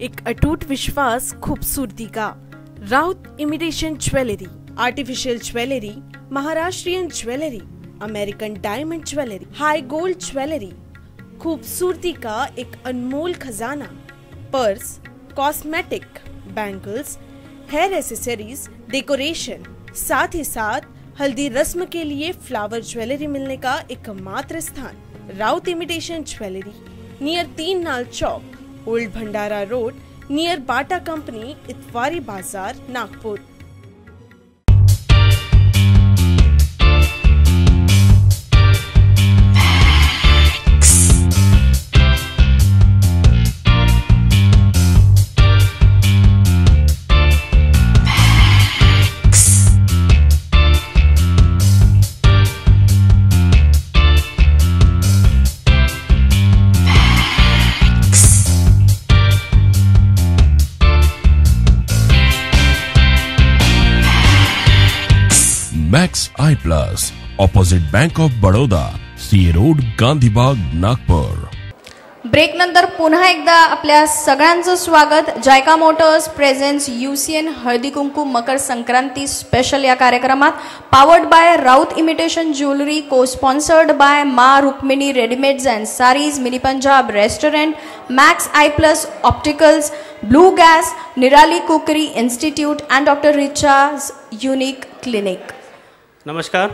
एक अटूट विश्वास खूबसूरती का। Raut imitation jewellery, artificial jewellery, Maharashtrian jewellery, American diamond jewellery, high gold jewellery, खूबसूरती का एक अनमोल खजाना। Purse, cosmetic, bangles, hair accessories, decoration, साथ ही साथ हल्दी रस्म के लिए फ्लावर ज्वेलरी मिलने का एकमात्र स्थान Raut imitation jewellery, near 3 Nal Chowk, Old Bhandara Road, near Bata company, Itwari Bazaar, Nagpur. Max Eye Plus, opposite Bank of Baroda, CA Road, Gandhibagh, Nagpur. Break नंतर पुन्हा एकदा आपल्या सगळ्यांचं स्वागत। JICA motors presents UCN Haldi Kunku Makar Sankranti special या कार्यक्रमात, powered by Raut imitation jewellery, co sponsored by Maa Rukmini Readymades and sarees, Mini Punjab Restaurant, Max Eye Plus Opticals, Blue Gas, Nirali Cookery Institute and Doctor Recharge Unique Clinic. नमस्कार।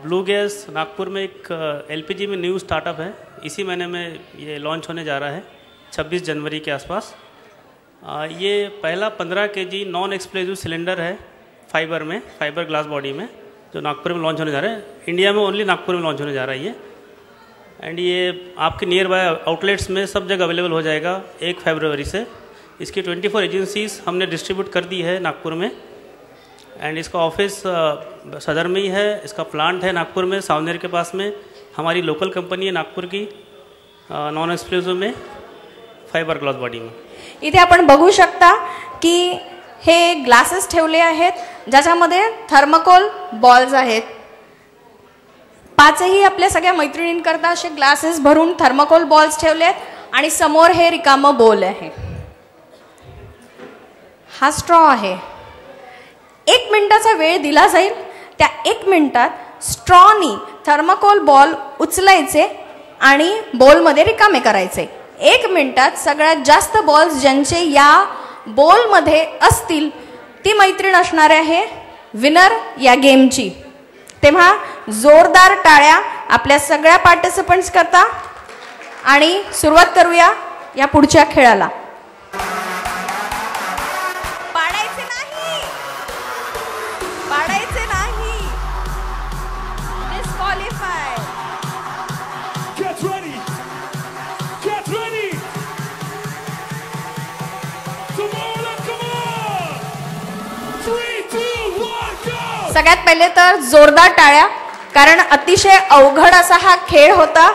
Blue Gas Nagpur में एक LPG में new startup है। इसी महीने में ये लॉन्च होने जा रहा है, 26 जनवरी के आसपास। ये पहला 15 केजी नॉन एक्सप्लोसिव सिलेंडर है फाइबर ग्लास बॉडी में, जो नागपुर में लॉन्च होने जा रहा है। इंडिया में ओनली नागपुर में लॉन्च होने जा रहा है ये। एंड ये आपके नियर बाय आउटलेट्स में सब जगह अवेलेबल हो जाएगा 1 फरवरी से। इसकी 24 एजेंसीज हमने डिस्ट्रीब्यूट कर दी है नागपुर में। एंड इसका ऑफिस सदर में ही है, इसका प्लांट है नागपुर में सावनेर के पास में। हमारी लोकल कंपनी है नागपुर की, नॉन एक्सप्लोसिव में फाइबर ग्लास बॉडी में। इथे आपण बघू शकता की हे ग्लासेस ठेवले आहेत, ज्याच्यामध्ये थर्मोकोल बॉल्स आहेत। 5ही आपल्या सगळ्या मैत्रिणींकरता असे ग्लासेस भरून थर्मोकोल बॉल्स ठेवले आहेत आणि समोर हे रिकामं बोल आहे। हा स्ट्रॉ आहे। 1 मिनिटाचा वेळ दिला जाईल। त्या 1 मिनिटात स्ट्रॉनी थर्मोकोल बॉल उचलायचे आणि बोलमध्ये रिकामे करायचे। 1 मिनिटात सगळ्यात जास्त बॉल्स ज्यांचे या बोलमध्ये असतील ती मैत्रीण असणार आहे विनर या गेमची। तेव्हा जोरदार टाळ्या आपल्या सगळ्या पार्टिसिपंट्स करता आणि सुरुवात करूया या पुढच्या खेळाला। सगळ्यात पहिले तर जोरदार टाळ्या, कारण अतिशय अवघड असा हा खेळ होता।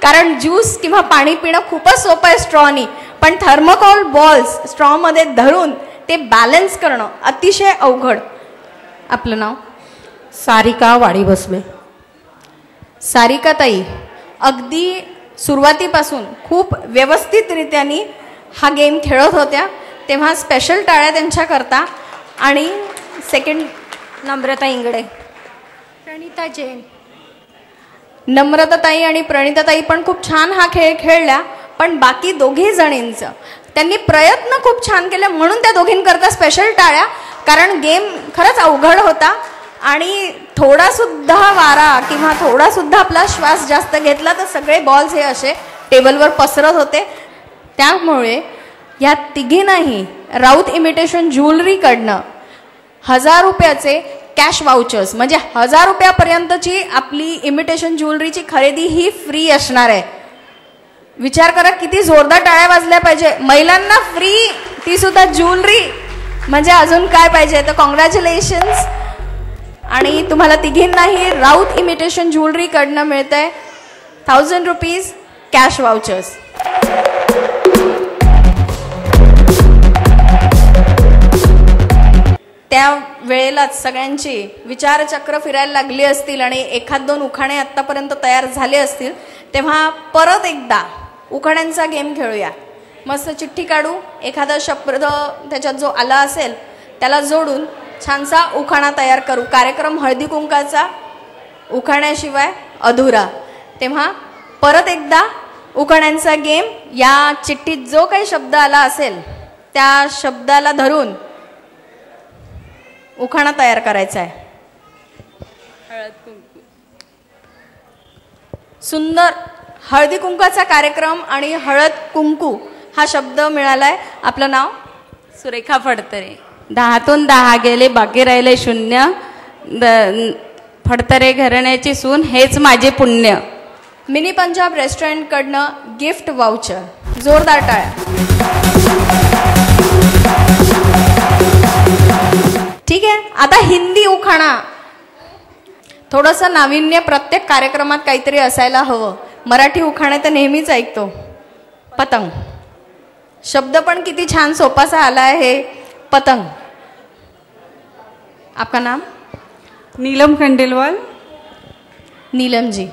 कारण ज्यूस किंवा पाणी पिणं खूपच सोपं आहे स्ट्रॉनी, पण थर्मोकोल बॉल्स स्ट्रॉ मध्ये धरून ते बॅलन्स करणं अतिशय अवघड। आपलं नाव? सारिका वाडीबसमे। सारिका ताई अगदी सुरुवातीपासून खूप व्यवस्थितरित्याने हा गेम खेळत होत्या, तेव्हा स्पेशल टाळ्या त्यांच्या करता। आणि सेकंड नम्रता इंगडे, प्रणिता जैन। नम्रता ताई आणि प्रणिता ताई पण खूप छान हा खेळ खेळल्या, पण बाकी दोघी जणींचं त्यांनी प्रयत्न खूप छान केले, म्हणून त्या दोघींकरता स्पेशल टाळ्या। कारण गेम खरंच अवघड होता आणि थोडा सुद्धा वारा किंवा थोडा सुद्धा आपला श्वास जास्त घेतला तर सगळे बॉल्स हे असे टेबलवर पसरत होते। त्यामुळे या तिघींनाही राउत इमिटेशन ज्वेलरी कडनं 1000 रुपयाचे कॅश वाउचर्स, म्हणजे 1000 रुपयापर्यंतची आपली इमिटेशन ज्वेलरीची खरेदी ही फ्री असणार आहे। विचार करा किती जोरदार टाळ्या वाजल्या पाहिजे। महिलांना फ्री, ती सुद्धा ज्वेलरी, म्हणजे अजून काय पाहिजे। तर कॉंग्रॅच्युलेशन्स। आणि तुम्हाला तिघींनाही राउत इमिटेशन ज्वेलरी कडनं मिळतंय 1000 रुपीज कॅश वाउचर्स। त्या वेळेलाच सगळ्यांची विचारचक्र फिरायला लागली असतील आणि एखाद दोन उखाणे आतापर्यंत तयार झाले असतील, तेव्हा परत एकदा उखाण्यांचा गेम खेळूया. मस्त चिठ्ठी काढू, एखादा शब्द त्याच्यात जो आला असेल त्याला जोडून छानसा उखाणा तयार करू. कार्यक्रम हळदी कुंकाचा उखाण्याशिवाय अधुरा. तेव्हा परत एकदा उखाण्यांचा गेम. या चिठ्ठीत जो काही शब्द आला असेल त्या शब्दाला धरून उखाणा तयार करायचा आहे. सुंदर हळदी कुंकाचा कार्यक्रम आणि हळद कुंकू हा शब्द मिळालाय. आपलं नाव? सुरेखा फडतरे. 10तून 10 गेले, बाकी राहिले शून्य. फडतरे घराण्याची सून, हेच माझे पुण्य. मिनी पंजाब रेस्टॉरंटकडनं गिफ्ट वाउचर. जोरदार टाळ्या. ठीक आहे, आता हिंदी उखाणा. थोडंसं नाविन्य प्रत्येक कार्यक्रमात काहीतरी असायला हवं. मराठी उखाणे तर नेहमीच ऐकतो. पतंग. शब्द पण किती छान सोपासा आला आहे, पतंग. आपका नाम? नीलम खंडेलवाल. नीलम जी,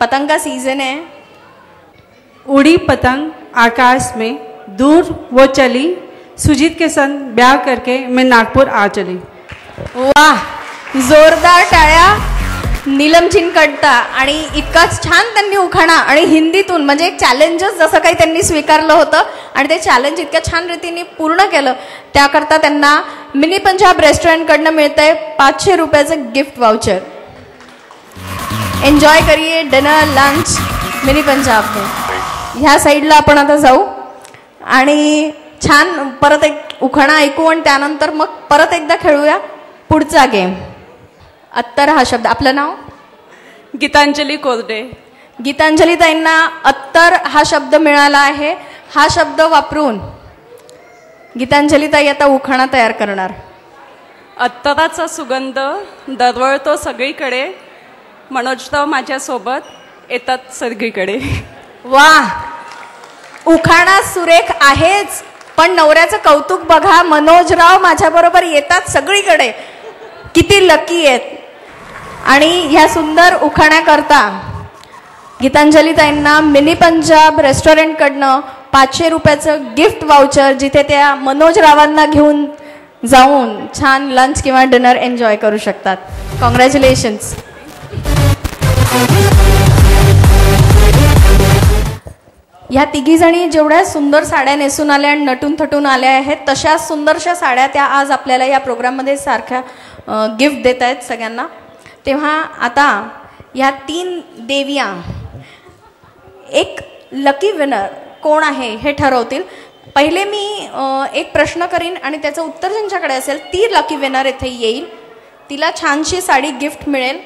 पतंग का सीजन है. उड़ी पतंग आकाश में, दूर वो चली, सुजीत के संग ब्याह करके मैं नागपुर आ चली. वाह, जोरदार टाळ्या नीलमजींकडता. आणि इतकाच छान त्यांनी उखाणा आणि हिंदीतून, म्हणजे एक चॅलेंजच जसं काही त्यांनी स्वीकारलं होतं आणि ते चॅलेंज इतक्या छान रीतीने पूर्ण केलं. त्याकरता त्यांना मिनी पंजाब रेस्टॉरंटकडनं मिळतंय 500 रुपयाचं गिफ्ट वाउचर. एन्जॉय करिए डिनर लंच मिनी पंजाब में. ह्या साईडला आपण आता जाऊ आणि छान परत एक उखाणा ऐकू आणि त्यानंतर मग परत एकदा खेळूया पुढचा गेम. अत्तर हा शब्द. आपलं नाव? गीतांजली कोरडे. गीतांजली ताईंना अत्तर हा शब्द मिळाला आहे. हा शब्द वापरून गीतांजली ताई आता उखाणा तयार करणार. अत्तराचा सुगंध दरवळतो सगळीकडे, मनोजराव माझ्यासोबत येतात सगळीकडे. वा, उखाणा सुरेख आहेच, पण नवऱ्याचं कौतुक बघा. मनोजराव माझ्याबरोबर येतात सगळीकडे. किती लकी आहेत. आणि ह्या सुंदर उखाण्या करता गीतांजली ताईंना मिनी पंजाब रेस्टॉरंटकडनं 500 रुपयाचं गिफ्ट वाउचर, जिथे त्या मनोजरावांना घेऊन जाऊन छान लंच किंवा डिनर एन्जॉय करू शकतात. कॉंग्रॅच्युलेशन्स. ह्या तिघीजणी जेवढ्या सुंदर साड्या नेसून आल्या आणि नटून थटून आल्या आहेत, तशा सुंदरशा साड्या त्या आज आपल्याला या प्रोग्राममध्ये सारख्या गिफ्ट देत आहेत सगळ्यांना. तेव्हा आता ह्या 3 देविया एक लकी विनर कोण आहे हे ठरवतील. पहिले मी एक प्रश्न करीन आणि त्याचं उत्तर ज्यांच्याकडे असेल ती लकी विनर इथे येईल. तिला छानशी साडी गिफ्ट मिळेल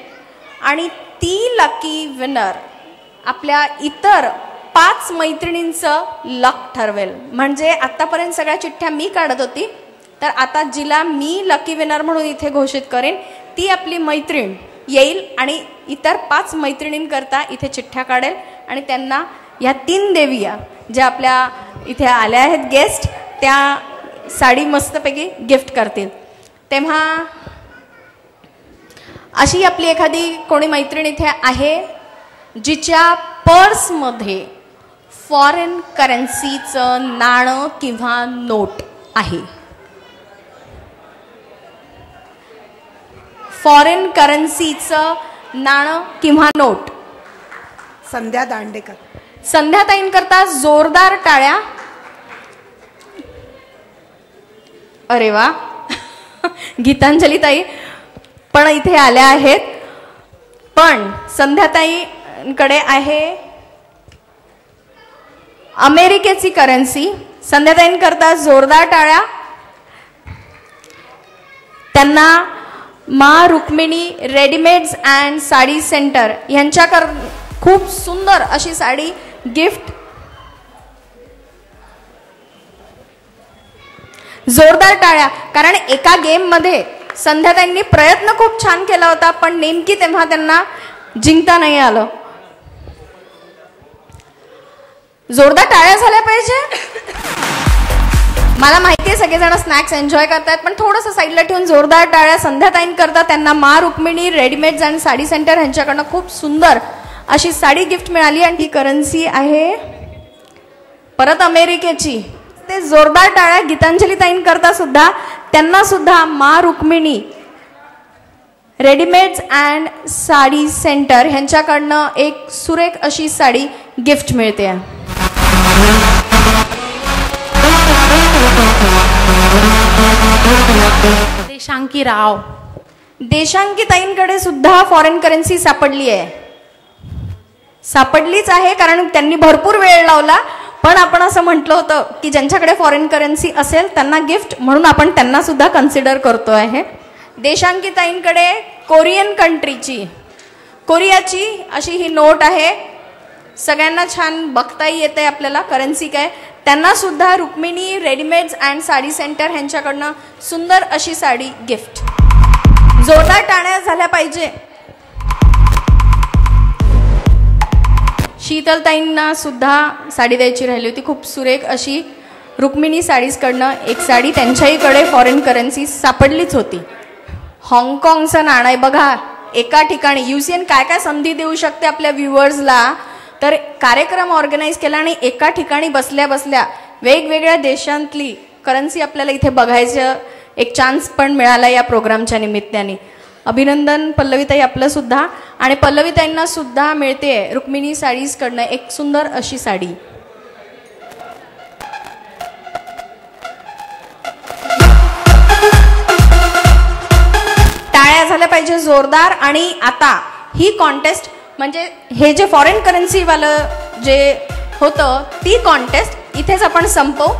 आणि ती लकी विनर आपल्या इतर 5 मैत्रिणींचं लक ठरवेल. म्हणजे आत्तापर्यंत सगळ्या चिठ्ठ्या मी काढत होती, तर आता जिला मी लकी विनर म्हणून इथे घोषित करेन ती आपली मैत्रीण येईल आणि इतर 5 मैत्रिणींकरता इथे चिठ्ठ्या काढेल आणि त्यांना ह्या 3 देविया ज्या आपल्या इथे आल्या आहेत गेस्ट, त्या साडी मस्तपैकी गिफ्ट करतील. तेव्हा अशी आपली एखादी कोणी मैत्रीण इथे आहे जिच्या पर्समध्ये फॉरेन करन्सीचं नाणं किंवा नोट आहे. फॉरेन करन्सीचं नाणं किंवा नोट. संध्या दांडेकर. संध्याताईंकरता जोरदार टाळ्या. अरे वा, गीतांजली ताई पण इथे आल्या आहेत. पण संध्याताईंकडे आहे अमेरिकेची करन्सी. संध्याताईंकरता जोरदार टाळ्या. त्यांना Maa Rukmini Readymades and Sari Centre यांच्याकर खूप सुंदर अशी साडी गिफ्ट. जोरदार टाळ्या. कारण एका गेम मध्ये संध्याताईंनी प्रयत्न खूप छान केला होता, पण नेमकी तेव्हा त्यांना जिंकता नाही आलं. जोरदार टाळ्या झाल्या पाहिजे. मला माहिती आहे सगळेजण स्नॅक्स एन्जॉय करतात, पण थोडंसं साईडला ठेवून जोरदार टाळ्या संध्याताईंकरता. त्यांना Maa Rukmini Readymades and Sari Centre यांच्याकडनं खूप सुंदर अशी साडी गिफ्ट मिळाली आणि ती करन्सी आहे परत अमेरिकेची, ते जोरदार टाळ्या गीतांजली ताईंकरता सुद्धा. त्यांना सुद्धा Maa Rukmini Readymades and Sari Centre ह्यांच्याकडनं एक सुरेख अशी साडी गिफ्ट मिळते. देशांकी राव. देशांकी ताईंकडे सुद्धा फॉरेन करन्सी सापडलीच आहे, कारण त्यांनी भरपूर वेळ लावला. पण आपण असं म्हटलं होतं की ज्यांच्याकडे फॉरेन करन्सी असेल त्यांना गिफ्ट म्हणून आपण त्यांना सुद्धा कन्सिडर करतो आहे. देशांकी ताईंकडे कोरियन कंट्रीची, कोरियाची अशी ही नोट आहे. सगळ्यांना छान बघताही येते आपल्याला करन्सी काय. त्यांना सुद्धा Rukmini Readymades and Sari Centre ह्यांच्याकडनं सुंदर अशी साडी गिफ्ट. जोरदार टाळ्या झाल्या पाहिजे. शीतलताईंना सुद्धा साडी द्यायची राहिली होती. खूप सुरेख अशी रुक्मिणी साडीजकडनं एक साडी त्यांच्याहीकडे फॉरेन करन्सी सापडलीच होती. हाँगकाँगचं नाणं आहे बघा. एका ठिकाणी UCN काय काय संधी देऊ शकते आपल्या व्ह्युअर्सला. तर कार्यक्रम ऑर्गनाईज केला आणि एका ठिकाणी बसल्या बसल्या वेगवेगळ्या देशांतली करन्सी आपल्याला इथे बघायचं एक चान्स पण मिळाला या प्रोग्रामच्या निमित्ताने. अभिनंदन पल्लवीताई आपलं सुद्धा. आणि पल्लवीताईंना सुद्धा मिळते रुक्मिणी साडीजकडनं एक सुंदर अशी साडी. टाळ्या झाल्या पाहिजे जोरदार. आणि आता ही कॉन्टेस्ट म्हणजे हे जे फॉरेन करन्सीवालं जे होतं ती कॉन्टेस्ट इथेच आपण संपवू.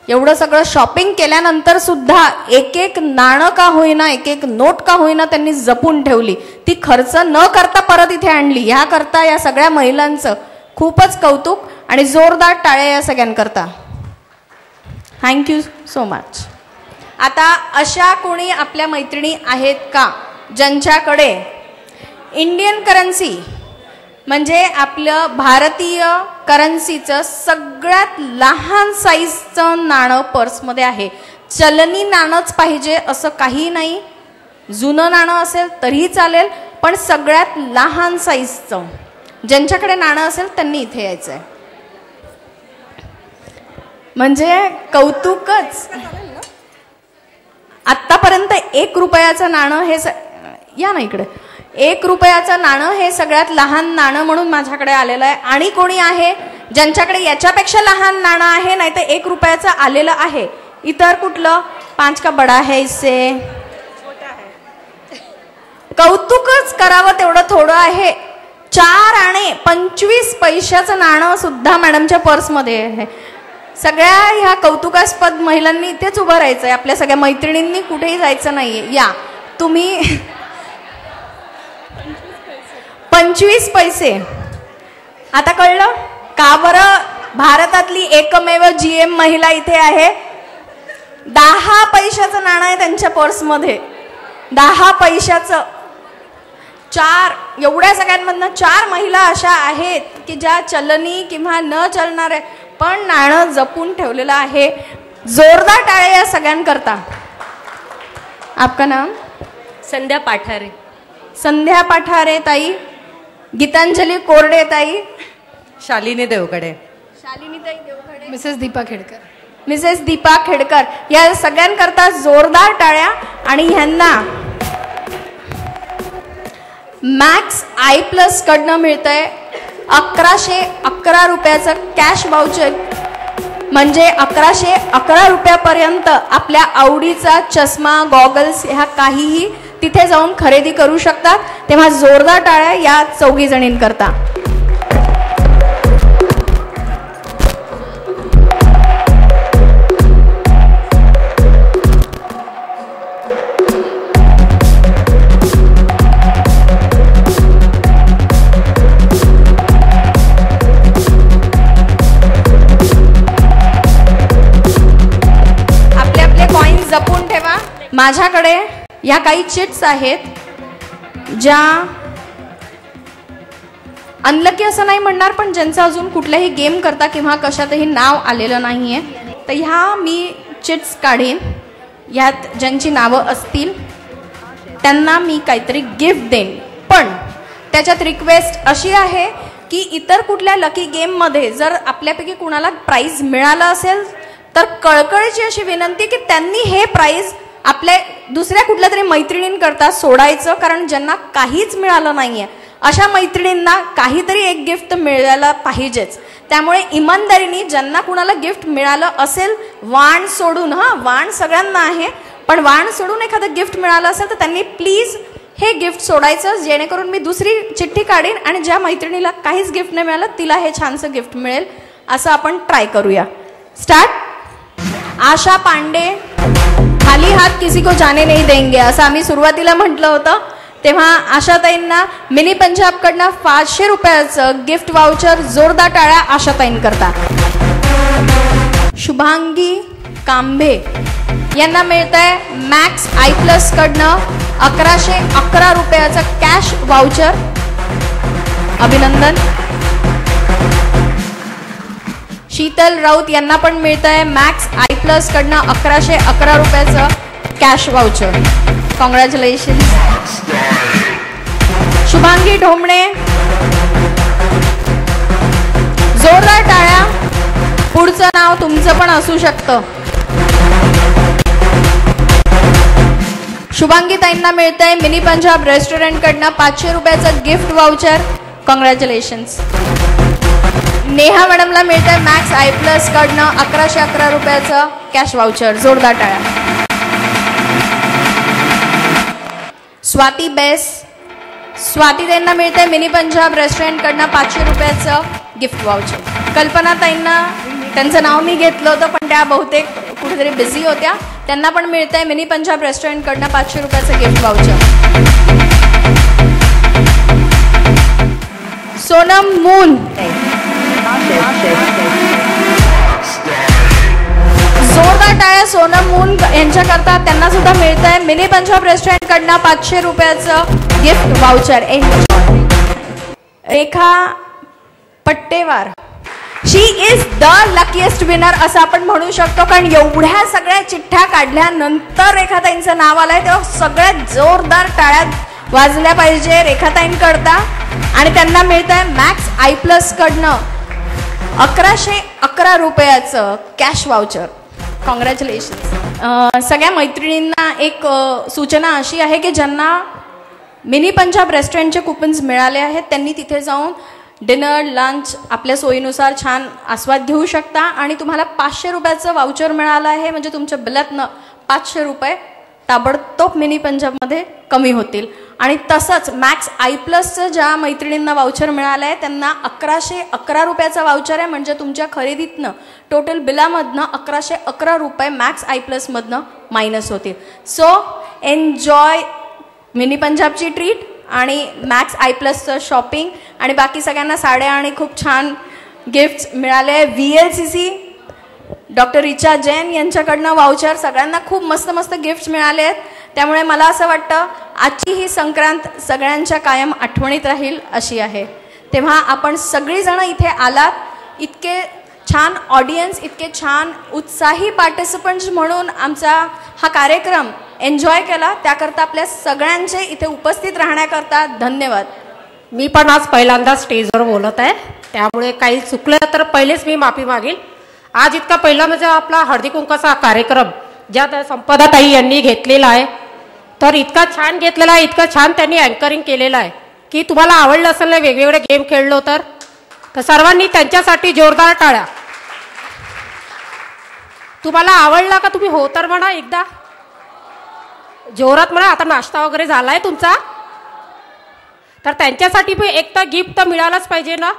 एवढं सगळं शॉपिंग केल्यानंतर सुद्धा एक एक नाणं का होईना, एक एक नोट का होईना त्यांनी जपून ठेवली. ती खर्च न करता परत इथे आणली. ह्याकरता या सगळ्या महिलांचं खूपच कौतुक आणि जोरदार टाळ्या या सगळ्यांकरता. Thank you so much. आता अशा कोणी आपल्या मैत्रिणी आहेत का ज्यांच्याकडे इंडियन करन्सी म्हणजे आपलं भारतीय करन्सीचं सगळ्यात लहान साईजचं नाणं पर्समध्ये आहे. चलनी नाणंच पाहिजे असं काही नाही. जुनं नाणं असेल तरीही चालेल, पण सगळ्यात लहान साईजचं ज्यांच्याकडे नाणं असेल त्यांनी इथे यायचं आहे. म्हणजे कौतुकच. आत्तापर्यंत 1 रुपयाचं नाणं हे या ना इकडे 1 रुपयाचं नाणं हे सगळ्यात लहान नाणं म्हणून माझ्याकडे आलेलं आहे. आणि कोणी आहे ज्यांच्याकडे याच्यापेक्षा लहान नाणं आहे, नाही तर 1 रुपयाचं आलेलं आहे. इतर कुठलं 5 का बडा है इससे. कौतुकच करावं तेवढं थोडं आहे. 4 आणे 25 पैशाचं नाणं सुद्धा मॅडमच्या पर्समध्ये आहे. सगळ्या ह्या कौतुकास्पद महिलांनी इथेच उभं राहायचंय. आपल्या सगळ्या मैत्रिणींनी कुठेही जायचं नाहीये. या तुम्ही 25 पैसे. आता कळलं का बरं भारतातली एकमेव GM महिला इथे आहे. 10 पैशाचं नाणं आहे त्यांच्या पर्समध्ये. 10 पैशाचं. 4 एवढ्या सगळ्यांमधनं 4 महिला अशा आहेत की ज्या चलनी किंवा न चलणारे पण नाणं जपून ठेवलेलं आहे. जोरदार टाळ्या या सगळ्यांकरता. आपका नाम? संध्या पाठारे. संध्या पाठारे ताई. गीतांजली कोरडे ताई. शालिनी देवकडे. शालिनी ताई देवकडे. मिसेस दीपा खेडकर. मिसेस दीपा खेडकर. या सगळ्यांकरता जोरदार टाळ्या. आणि ह्यांना मॅक्स I+ कडनं मिळतंय 1111 रुपयाचं कॅश वाउचर. म्हणजे 1111 रुपयापर्यंत आपल्या आवडीचा चष्मा, गॉगल्स ह्या काहीही तिथे जाऊन खरेदी करू शकतात. तेव्हा जोरदार टाळ्या या 4 जणींकरता. आपले आपले कॉइन्स जपून ठेवा. माझ्याकडे या काही चिट्स आहेत ज्या अनलकी असं नाही म्हणणार, पण ज्यांचं अजून कुठल्याही गेम करता किंवा कशातही नाव आलेलं नाहीये. तर ह्या मी चिट्स काढीन. यात ज्यांची नावं असतील त्यांना मी काहीतरी गिफ्ट देईन. पण त्याच्यात रिक्वेस्ट अशी आहे की इतर कुठल्या लकी गेममध्ये जर आपल्यापैकी कुणाला प्राईज मिळालं असेल तर कळकळीची अशी विनंती की त्यांनी हे प्राईज आपल्या दुसऱ्या कुठल्या तरी मैत्रिणींकरता सोडायचं, कारण ज्यांना काहीच मिळालं नाहीये अशा मैत्रिणींना काहीतरी एक गिफ्ट मिळायला पाहिजेच. त्यामुळे इमानदारीने ज्यांना कुणाला गिफ्ट मिळालं असेल, वाण सोडून, वाण सगळ्यांना आहे, पण वाण सोडून एखादं गिफ्ट मिळालं असेल तर त्यांनी प्लीज हे गिफ्ट सोडायचं, जेणेकरून मी दुसरी चिठ्ठी काढीन आणि ज्या मैत्रिणीला काहीच गिफ्ट नाही मिळालं तिला हे छानसं गिफ्ट मिळेल. असं आपण ट्राय करूया. स्टार्ट. आशा पांडे, खाली हात किसी को जाने नहीं देंगे, असं आम्ही सुरुवातीला म्हटलं होतं. तेव्हा आशाताईंना मिनी पंजाबकडनं 500 रुपयाचं गिफ्ट वाउचर. जोरदार टाळ्या आशाताईंकरता. शुभांगी कांबे यांना मिळत आहे मॅक्स आय प्लस कडनं 1111 रुपयाचं कॅश वाउचर. अभिनंदन. शीतल राऊत यांना पण मिळत आहे मॅक्स आय प्लस कडनं 1111 रुपयाचं cash voucher. Congratulation. Shubhangi Dhomane, जोरदार टाळ्या. पुढचं नाव तुमचं पण असू शकतं. शुभांगी ताईंना मिळतंय मिनी पंजाब रेस्टॉरंट कडनं 500 रुपयाचं गिफ्ट वाउचर. कॉंग्रॅच्युलेशन्स. नेहा मॅडमला मिळतंय मॅक्स आय प्लस कडनं 1111 रुपयाचं कॅश वाउचर. जोरदार टाळ्या. स्वाती बेस, स्वाती ताईंना मिळतंय मिनी पंजाब रेस्टॉरंट कडनं 500 रुपयाचं गिफ्ट वाउचर. कल्पना ताईंना, त्यांचं नाव मी घेतलं होतं पण त्या बहुतेक कुठेतरी बिझी होत्या, त्यांना पण मिळतंय मिनी पंजाब रेस्टॉरंट कडनं 500 रुपयाचं गिफ्ट वाउचर. सोनम मून, जोरदार टाळ्या सोनम मून यांच्याकरता. त्यांना सुद्धा मिळतंय मिनी पंजाब रेस्टॉरंट कडनं 500 रुपयाचं gift voucher. Rekha Pattewar, she is the luckiest winner असं आपण म्हणू शकतो, कारण एवढ्या सगळ्या चिठ्ठ्या काढल्यानंतर रेखाताईंचं नाव आलंय तेव्हा सगळ्यात जोरदार टाळ्या वाजल्या पाहिजे रेखाताईंकरता. आणि त्यांना मिळतंय मॅक्स आय प्लस कडनं 1111 रुपयाचं कॅश वाउचर. कॉंग्रॅच्युलेशन. सगळ्या मैत्रिणींना एक सूचना अशी आहे की ज्यांना मिनी पंजाब रेस्टॉरंटचे कुपन्स मिळाले आहेत त्यांनी तिथे जाऊन डिनर लंच आपल्या सोयीनुसार छान आस्वाद घेऊ शकता. आणि तुम्हाला 500 रुपयाचं वाउचर मिळालं आहे म्हणजे तुमच्या बिलातनं 500 रुपये ताबडतोब मिनी पंजाबमध्ये कमी होतील. आणि तसंच मॅक्स आय प्लसचं ज्या मैत्रिणींना वाउचर मिळालं आहे त्यांना 1111 रुपयाचा वाउचर आहे, म्हणजे तुमच्या खरेदीतनं टोटल बिलामधनं 1111 रुपये मॅक्स आय प्लसमधनं मायनस होतील. सो एन्जॉय मिनी पंजाबची ट्रीट आणि मॅक्स आय प्लसचं शॉपिंग. आणि बाकी सगळ्यांना साड्या आणि खूप छान गिफ्ट्स मिळाले आहे. VLCC डॉक्टर रिचा जैन यांच्याकडनं वाउचर. सगळ्यांना खूप मस्त मस्त गिफ्ट्स मिळाले आहेत. त्यामुळे मला असं वाटतं आजची ही संक्रांत सगळ्यांच्या कायम आठवणीत राहील अशी आहे. तेव्हा आपण सगळीजणं इथे आलात, इतके छान ऑडियन्स, इतके छान उत्साही पार्टिसिपंट्स म्हणून आमचा हा कार्यक्रम एन्जॉय केला, त्याकरता आपल्या सगळ्यांचे इथे उपस्थित राहण्याकरता धन्यवाद. मी पण आज पहिल्यांदा स्टेजवर बोलत आहे, त्यामुळे काही चुकलं तर पहिलेच मी माफी मागेल. आज इतका पहिला म्हणजे आपला हळदी कुंकाचा कार्यक्रम ज्या संपदाताई यांनी घेतलेला आहे, तर इतका छान घेतलेला आहे, इतकं छान त्यांनी अँकरिंग केलेलं आहे की तुम्हाला आवडलं असेल ना वेगवेगळे गेम खेळलो तर सर्वांनी त्यांच्यासाठी जोरदार टाळ्या. तुम्हाला आवडला का तुम्ही हो तर म्हणा, एकदा जोरात म्हणा. आता नाश्ता वगैरे झालाय तुमचा, तर त्यांच्यासाठी पण एक तर गिफ्ट तर मिळालंच पाहिजे ना.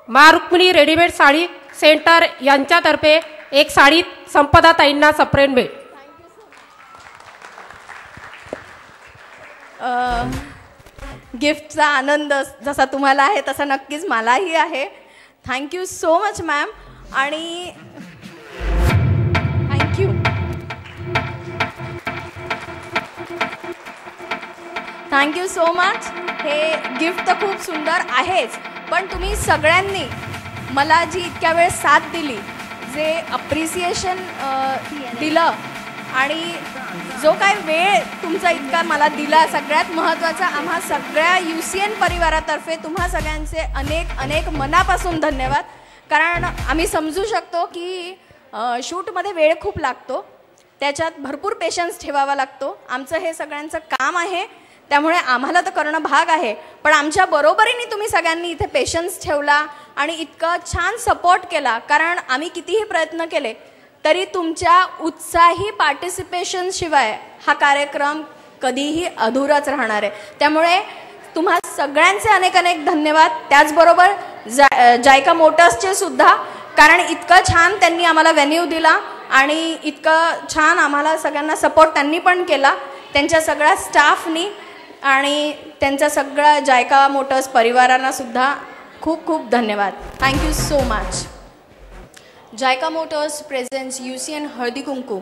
मा रुक्मिणी रेडीमेड साडी सेंटर यांच्यातर्फे एक साडी संपदा ताईंना सप्रेम भेट. गिफ्टचा आनंद जसा तुम्हाला आहे तसा नक्कीच मलाही आहे. Thank you so much ma'am. आणि थँक्यू सो मच. हे गिफ्ट तर खूप सुंदर आहेच, पण तुम्ही सगळ्यांनी मला जी इतक्या वेळ साथ दिली, जे अप्रिसिएशन दिलं आणि जो काय वेळ तुमचा इतका मला दिला, सगळ्यात महत्त्वाचा आम्हा सगळ्या UCN परिवारातर्फे तुम्हा सगळ्यांचे अनेक अनेक मनापासून धन्यवाद. कारण आम्ही समजू शकतो की शूटमध्ये वेळ खूप लागतो, त्याच्यात भरपूर पेशन्स ठेवावा लागतो. आमचं हे सगळ्यांचं काम आहे, त्यामुळे आम्हाला तर करणं भाग आहे. पण आमच्या बरोबरीने तुम्ही सगळ्यांनी इथे पेशन्स ठेवला आणि इतका छान सपोर्ट केला. कारण आम्ही कितीही प्रयत्न केले तरी तुमच्या उत्साही पार्टिसिपेशन शिवाय हा कार्यक्रम कधीही अधुराच राहणार आहे. त्यामुळे तुम्हा सगळ्यांचे अनेक अनेक धन्यवाद. त्याचबरोबर जायका मोटर्सचे सुद्धा, कारण इतकं छान त्यांनी आम्हाला व्हेन्यू दिला आणि इतकं छान आम्हाला सगळ्यांना सपोर्ट त्यांनी पण केला, त्यांच्या सगळ्या स्टाफनी आणि त्यांच्या सगळ्या जायका मोटर्स परिवारांना सुद्धा खूप खूप धन्यवाद. Thank you so much. Jaika motors presents UCN Haldi कुंकू,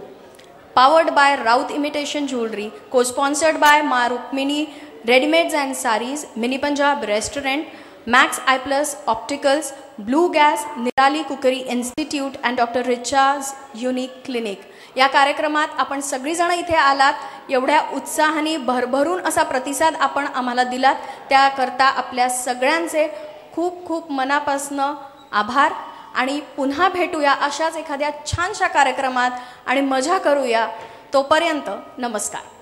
powered by Raut Imitation Jewelry, co-sponsored by Ma Rukmini Readymates and Sarees, Mini Punjab Restaurant, Max I Plus Opticals, Blue Gas, Nirali Cookery Institute and Dr. Richa's Unique Clinic. या कार्यक्रमात आपण सगळीजण इथे आलात, एवढ्या उत्साहाने भरभरून असा प्रतिसाद आपण आम्हाला दिलात, त्याकरता आपल्या सगळ्यांचे खूप खूप मनापासून आभार. आणि पुन्हा भेटूया अशाच एखाद्या छानशा कार्यक्रमात आणि मजा करूया. तोपर्यंत नमस्कार.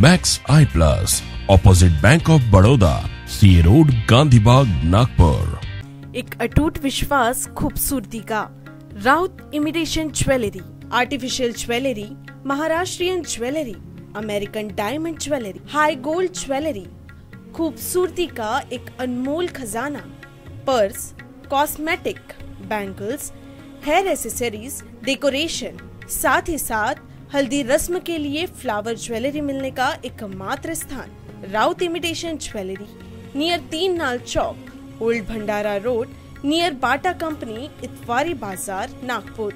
Max Eye Plus, opposite Bank of Baroda, CA Road, Gandhibagh, Nagpur. एक अटूट विश्वास खूबसूरती का. Raut imitation jewellery, artificial jewellery, Maharashtrian jewellery, American diamond jewellery, high gold jewellery. खूबसूरती का एक अनमोल खजाना. Purse, cosmetic, bangles, hair accessories, decoration, साथ ही साथ हल्दी रस्म के लिए फ्लावर ज्वेलरी मिलने का एकमात्र स्थान. Raut imitation jewellery, near 3 Nal Chowk, Old Bhandara Road, near Bata company, Itwari Bazaar, Nagpur.